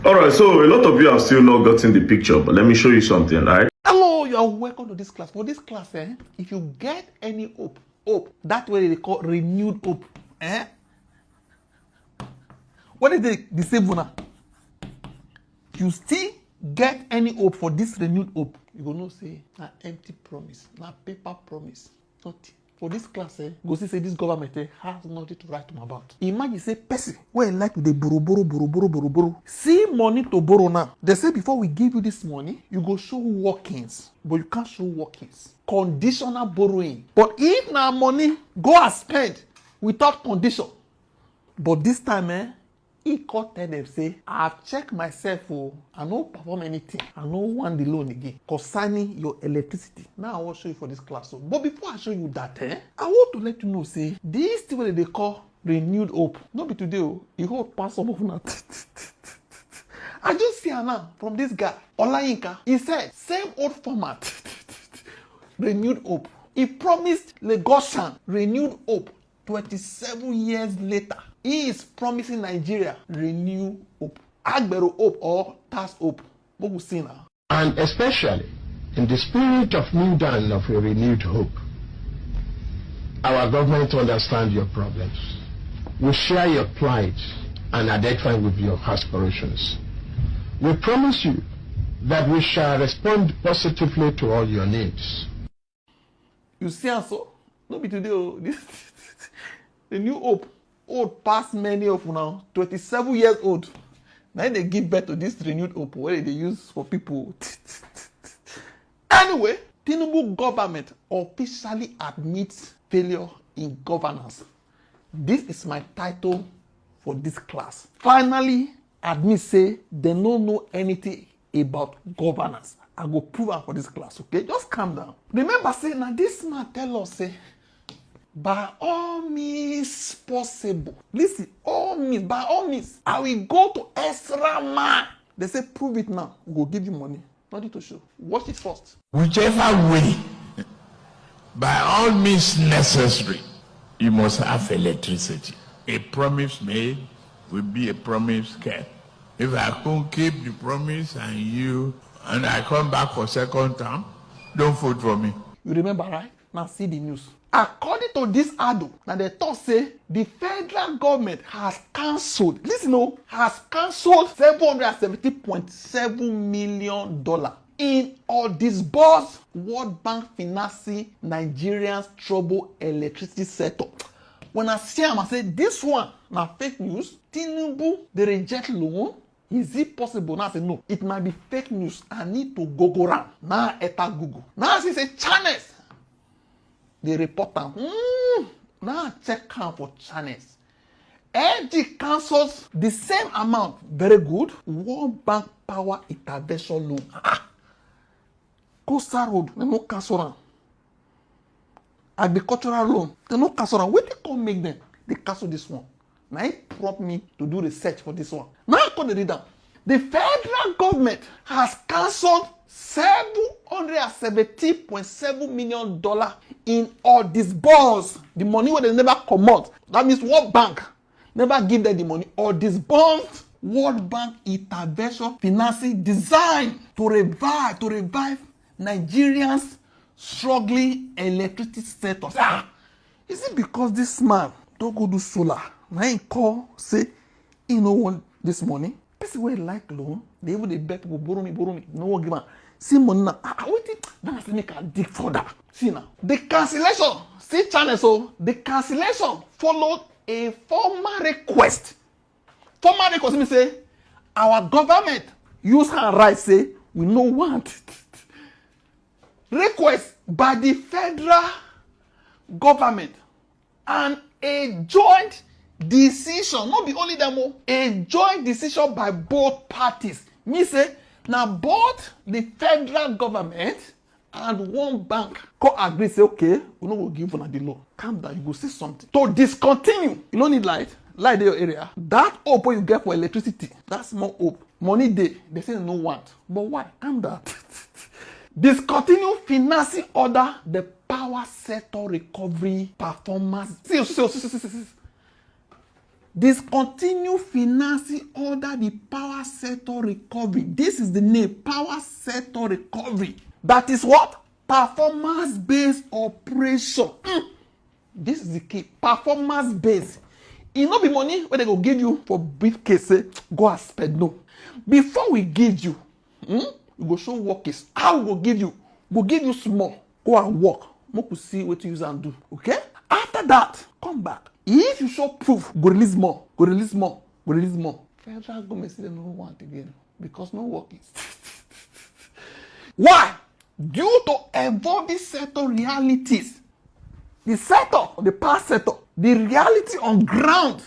All right, so a lot of you have still not gotten the picture, but let me show you something, right? Hello, you are welcome to this class. For this class, if you get any hope, that way they call renewed hope. What is the same one? You still get any hope for this renewed hope, you go know say na empty promise, na paper promise, nothing. For this class, go see say this government has nothing to write them about. Imagine say person wey like to dey borrow. See money to borrow now. They say before we give you this money, you go show workings, but you can't show workings. Conditional borrowing. But if na money, go and spend without condition. But this time, he called tell them say, I've checked myself, I no perform anything. I no want the loan again concerning your electricity. Now I want to show you for this class. But before I show you that, I want to let you know, say, this thing what they call renewed hope. Not be today, you hope pass some of that. I just see her now from this guy, Olayinka. He said, same old format, renewed hope. He promised Lagosian renewed hope 27 years later. He is promising Nigeria renew hope. Agbero hope or tax hope. What we see now. And especially in the spirit of new dawn of a renewed hope, our government understands your problems. We share your plight and identify with your aspirations. We promise you that we shall respond positively to all your needs. You see also, no be today, this the new hope. Old past many of now, 27 years old. Now they give birth to this renewed hope where they use for people. Anyway, Tinubu government officially admits failure in governance. This is my title for this class. Finally, admit say they don't know anything about governance. I go prove it for this class, okay? Just calm down. Remember, say now this man tell us say, by all means possible. Listen, all means, by all means, I will go to extra man. They say, prove it now. We'll give you money. Nothing to show. Watch it first. Whichever way, by all means necessary, you must have electricity. A promise made will be a promise kept. If I can't keep the promise and I come back for second term, don't vote for me. You remember, right? Now see the news. According to this ADO, now they thought say the federal government has cancelled, has cancelled $770.7 million in or disbursed World Bank financing Nigerians' troubled electricity sector. When I see them, I say this one now fake news. Tinubu they reject loan. Is it possible? Now I say no. It might be fake news. I need to go around. Now enter Google. Now I say channels. The reporter, now check out for channels. LG cancels the same amount, very good. World Bank power intervention loan. Coastal road, they no cancel. Agricultural loan, they no cancel. Where they come make them? They cancel this one. Now it prompt me to do research for this one. Now I can read them. The federal government has cancelled $770.7 million in or disbursed the money where they never come out. That means World Bank never give them the money or disbursed World Bank intervention financing designed to revive Nigerians struggling electricity sector. Is it because this man don't go do solar? Now he call say he no want this money. Person wey like loan, they even dey beg people borrow me. No one give am. See money now. Wait, now I make a dig further. See now, the cancellation. See channel so the cancellation followed a formal request. Formal request mean say our government use her right say we no want request by the federal government and a joint decision, not be only them, a joint decision by both parties. Me say, now both the federal government and one bank co agree say, okay, we no go give una the loan. Calm down, you go see something. To discontinue, you don't need light in your area. That hope you get for electricity, that's more hope. Money they say no want. But why? Calm down. Discontinue financing order the power sector recovery performance. See. Discontinue financing under the power sector recovery. This is the name, power sector recovery. That is what? Performance-based operation. This is the key. Performance-based. It no be money where they go give you for briefcase, say, go and spend. No. Before we give you, we go show work is. How we go give you? We go give you small. Go and work. Make we see what you use and do. Okay? After that, come back. If you show proof, go release more. Go release more. Go release more. Federal government say they don't want again because no work is. Why? Due to evolving sector realities. The sector, the past sector, the reality on ground,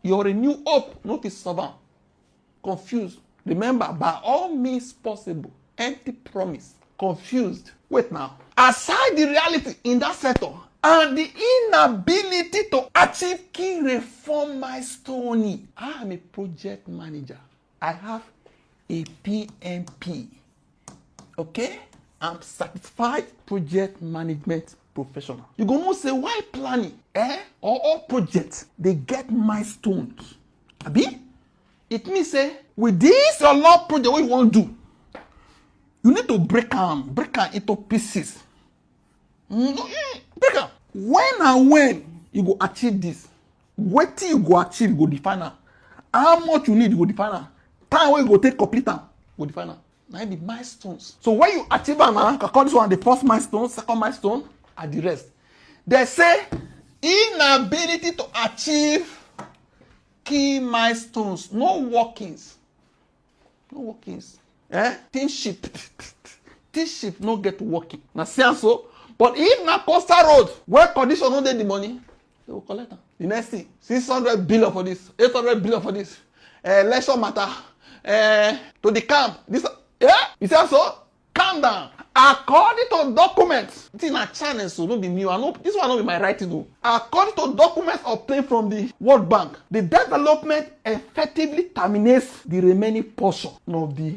your renew hope, not is stubborn, confused. Remember, by all means possible, empty promise, confused. Wait now. Aside the reality in that sector and the inability to achieve key reform milestone, I am a project manager. I have a PMP. Okay? I'm certified project management professional. You gonna say why planning or all projects they get milestones. Abi? It means say with this your law project what you want to do, you need to break them into pieces. Break them. When you go achieve this, what you go achieve you go define am. How much you need you go define am. Time where you go take complete am go define am. Now the milestones. So when you achieve am, according to one the first milestone, second milestone, and the rest. They say inability to achieve key milestones. No workings. No workings. Team ship no get working. Now see so. But if na coastal road where condition no dey the money, they will collect am. The next thing, 600 billion for this, 800 billion for this. Election matter. To the camp. This you see so? Calm down. According to documents, it's in a channel, so don't be new. I know this one not be my writing though. According to documents obtained from the World Bank, the development effectively terminates the remaining portion of the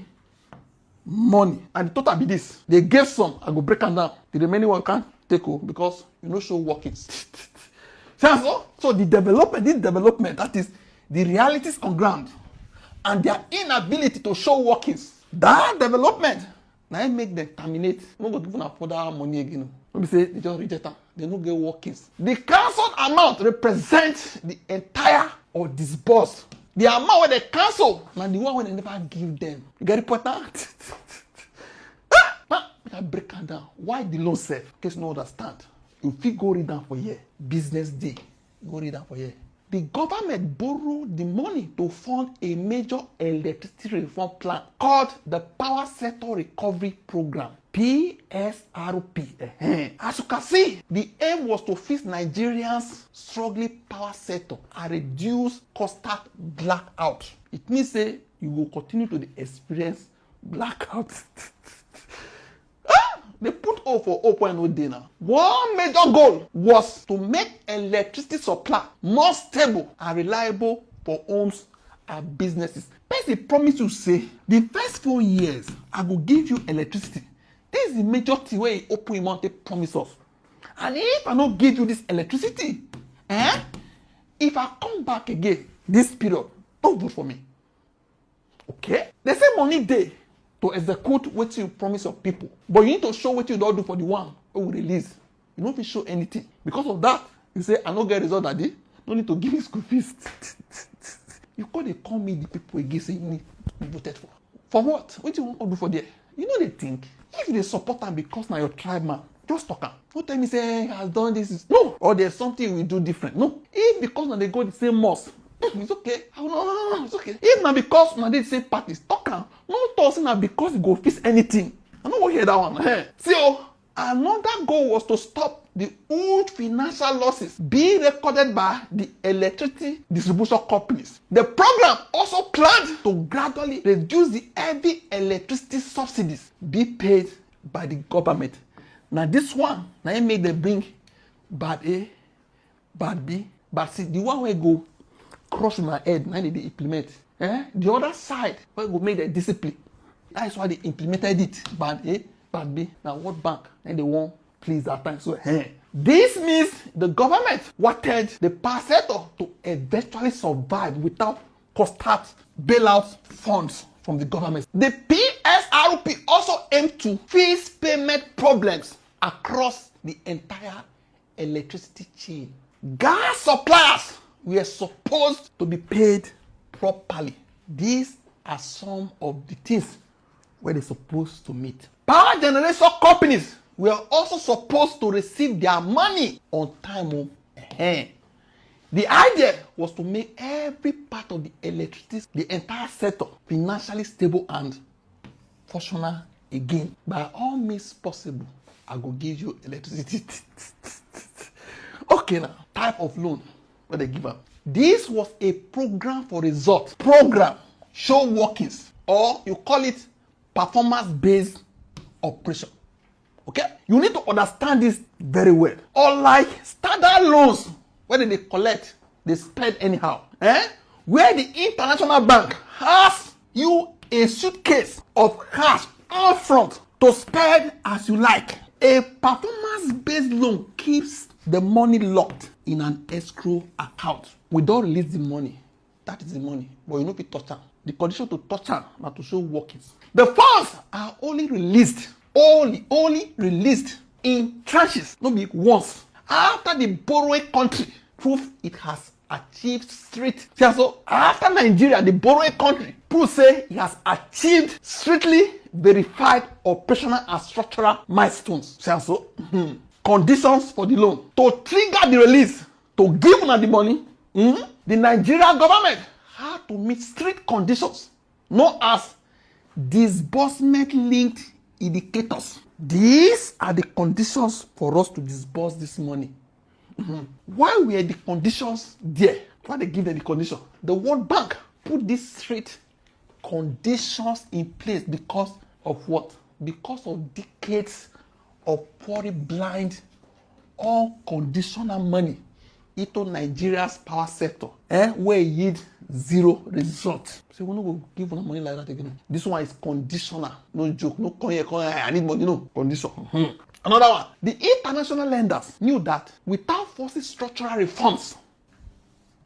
money. And the total be this. They gave some, I go break them down. The remaining one can't take over because you no show workings. So the development, this development, that is the realities on ground and their inability to show workings. That development now it make them terminate. No go give them further money again. No be say they just reject them. They no get workings. The cancelled amount represents the entire or disbursed. The amount where they cancel, now the one where they never give them. You get it, partner? I break it down. Why the loan safe? In case you no understand. If you go read down for here, business day, go read down for here. The government borrowed the money to fund a major electricity reform plan called the Power Sector Recovery Program, PSRP. As you can see, the aim was to fix Nigerians' struggling power sector and reduce coastal blackout. It means say you will continue to experience blackout. They put O for O.No day now. One major goal was to make electricity supply more stable and reliable for homes and businesses. Person promise you say, the first 4 years, I will give you electricity. This is the major thing where he open him mouth to promise us. And if I don't give you this electricity, if I come back again, this period, don't vote for me. Okay? They say money day to execute what you promise your people. But you need to show what you don't do for the one who will release. You don't show anything. Because of that, you say, I don't get result that day. No need to give me school fees. You call me the people again say you need to be voted for. For what? What do you want to do for there? You know they think. If they support them because now your tribe man, just talk am. Don't tell me say he has done this. No. Or there's something we do different. No. If because now they go the same mosque, it's okay. No, it's okay. If not because now they say parties, talk am. No talk now because you go fix anything. I don't want to hear that one. See, another goal was to stop the huge financial losses being recorded by the electricity distribution companies. The program also planned to gradually reduce the heavy electricity subsidies being paid by the government. Now this one, now it make them bring bad A, bad B, bad C. The one where go cross my head, now they implement. The other side, where go make the discipline. That's why they implemented it. Bad A, bad B. Now World Bank, and they want please that time. So this means the government wanted the power sector to eventually survive without constant bailout funds from the government. The PSRP also aimed to fix payment problems across the entire electricity chain. Gas suppliers were supposed to be paid properly. These are some of the things where they're supposed to meet. Power generation companies were also supposed to receive their money on time. The idea was to make every part of the electricity, the entire sector, financially stable and functional again. By all means possible, I will give you electricity. Okay, now, type of loan where they give up. This was a program for results. Program, show workings, or you call it performance-based operation. Okay? You need to understand this very well. Unlike standard loans, where they collect, they spend anyhow. Where the international bank has you a suitcase of cash up front to spend as you like. A performance-based loan keeps the money locked in an escrow account. We don't release the money. That is the money. But you know if you touch them. The condition to touch them are to show workings. The funds are only released in tranches, not be once, after the borrowing country prove it has achieved so after Nigeria, the borrowing country prove say it has achieved strictly verified operational and structural milestones. So conditions for the loan to trigger the release to give them the money. The Nigerian government had to meet strict conditions known as disbursement linked indicators. These are the conditions for us to disburse this money. Why were the conditions there? Why they give them the condition? The World Bank put these strict conditions in place because of what? Because of decades of pouring blind, unconditional money into Nigeria's power sector, where it yield zero results. So we no give them money like that again. This one is conditional. No joke. No come here, I need money. No condition. Another one. The international lenders knew that without forcing structural reforms,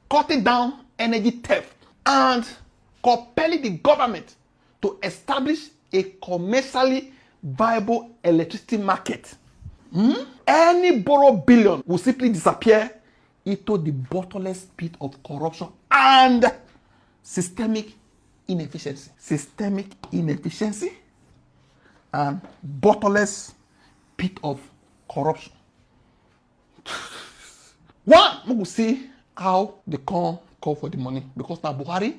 cutting down energy theft, and compelling the government to establish a commercially viable electricity market, any borrowed billion will simply disappear into the bottomless pit of corruption and systemic inefficiency. Systemic inefficiency and bottomless pit of corruption. One, we will see how they can't call for the money, because now Buhari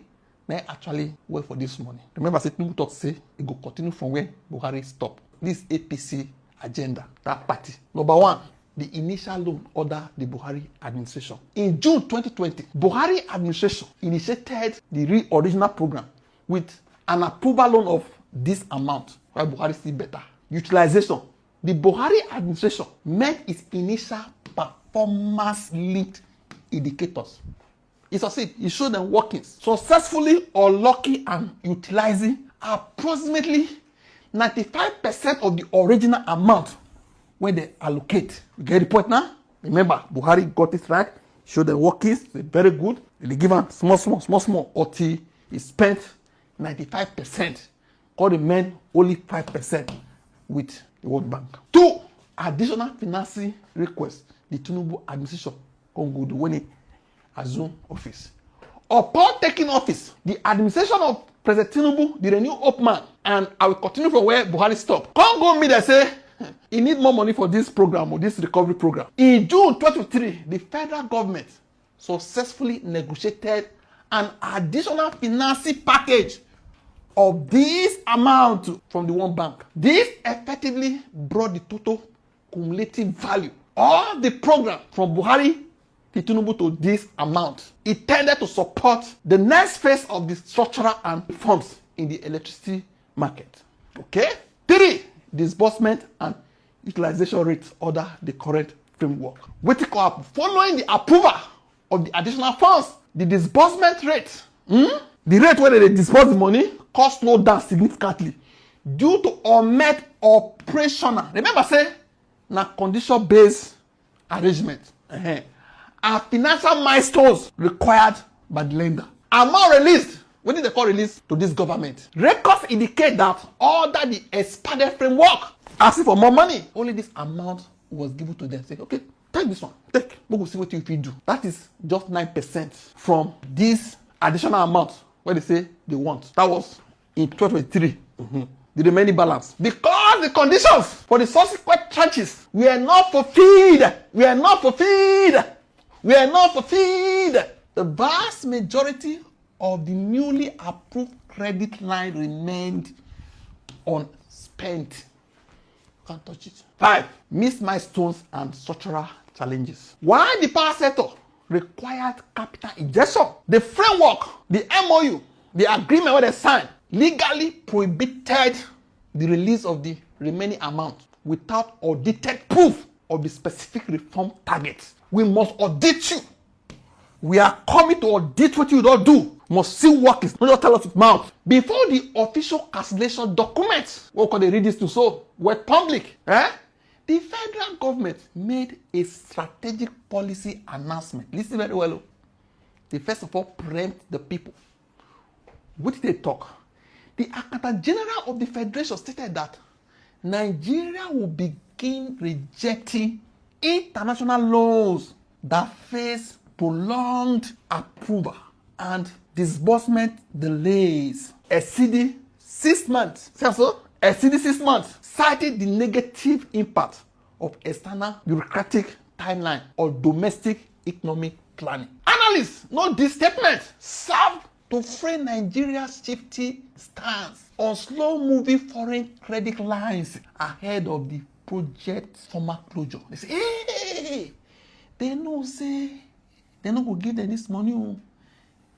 may actually wait for this money. Remember, Tinubu talk say it will continue from where Buhari stopped. This APC agenda, that party. Number one, the initial loan order the Buhari administration. In June 2020, Buhari administration initiated the original program with an approval loan of this amount, while Buhari still better. Utilization. The Buhari administration met its initial performance-linked indicators. It succeeded. It showed them working successfully, unlocking and utilizing approximately 95% of the original amount when they allocate. You get the point now? Remember, Buhari got it right. Showed the workings. They're very good. They give them small, until he spent 95%. Call the men only 5% with the World Bank. 2, additional financing requests. The Tinubu administration can go to when he assume office. Upon taking office, the administration of President Tinubu, the renewed hope man, and I will continue from where Buhari stopped. Can't go me there say, he need more money for this program or this recovery program. In June 2023, the federal government successfully negotiated an additional financing package of this amount from the World Bank. This effectively brought the total cumulative value of the program from Buhari to Tinubu to this amount. It tended to support the next phase of the structural and reforms in the electricity market. Okay? 3, disbursement and utilization rates under the current framework. Following the approval of the additional funds, the disbursement rate, the rate where they disburse the money, cost slowed down significantly due to unmet operational. Remember, say, na condition-based arrangement. And financial milestones required by the lender. Amount released. What did they call release to this government? Records indicate that under the expanded framework, asking for more money, only this amount was given to them. Say, okay, take this one. Take. We will see what you do. That is just 9% from this additional amount where they say they want. That was in 2023. The remaining balance. Because the conditions for the subsequent tranches were not fulfilled. The vast majority of the newly approved credit line remained unspent. Can't touch it. 5. Missed milestones and structural challenges. While the power sector required capital injection, the framework, the MOU, the agreement where they signed, legally prohibited the release of the remaining amount without audited proof of the specific reform targets. We must audit you. We are coming to audit what you don't do. Must see work is not just tell us with mouth. Before the official cancellation documents, what can they read this to so? Were public. The federal government made a strategic policy announcement. Listen very well. They first of all preempt the people. What did they talk? The Accountant General of the Federation stated that Nigeria will begin rejecting international loans that face prolonged approval and disbursement delays exceeding 6 months. Exceeding 6 months, citing the negative impact of external bureaucratic timeline or domestic economic planning. Analysts note this statement served to frame Nigeria's shifty stance on slow-moving foreign credit lines ahead of the project's formal closure. They say, hey, they know say they no go give them this money.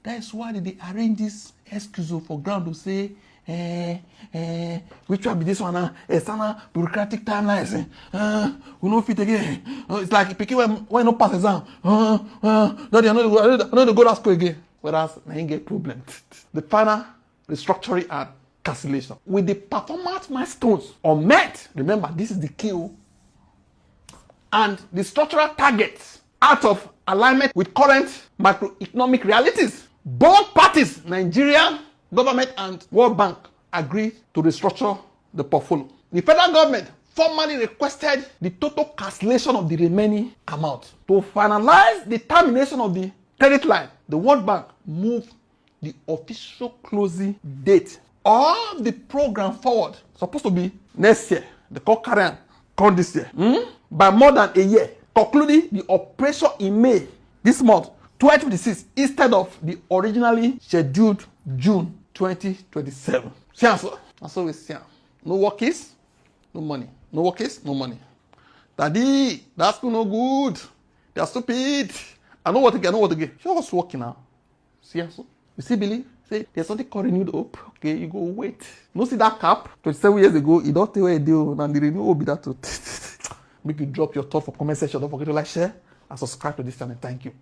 That's why they arrange this excuse for ground to say, which will be this one? External bureaucratic timelines. We no fit again. It's like picking when no pass exam. No, they no go to school again. Whereas they get problem. The final restructuring and cancellation. With the performance milestones unmet, remember this is the key, and the structural targets out of alignment with current macroeconomic realities, both parties, Nigerian government and World Bank, agreed to restructure the portfolio. The federal government formally requested the total cancellation of the remaining amount. To finalize the termination of the credit line, the World Bank moved the official closing date of the program forward. Supposed to be next year. The call carry come this year. By more than a year, concluding the operation in May this month, 2026, instead of the originally scheduled June 2027. See, that's what we see. No work is, no money. No work is, no money. Daddy, that's no good. They're stupid. I know what to get. Show us working now. See, so you see, believe? Say, there's something called renewed hope. Okay, you go wait. No see that cap 27 years ago, you don't tell where it do, and the renewed hope be that to make you drop your thought for comment section. Don't forget to like, share, and subscribe to this channel. Thank you.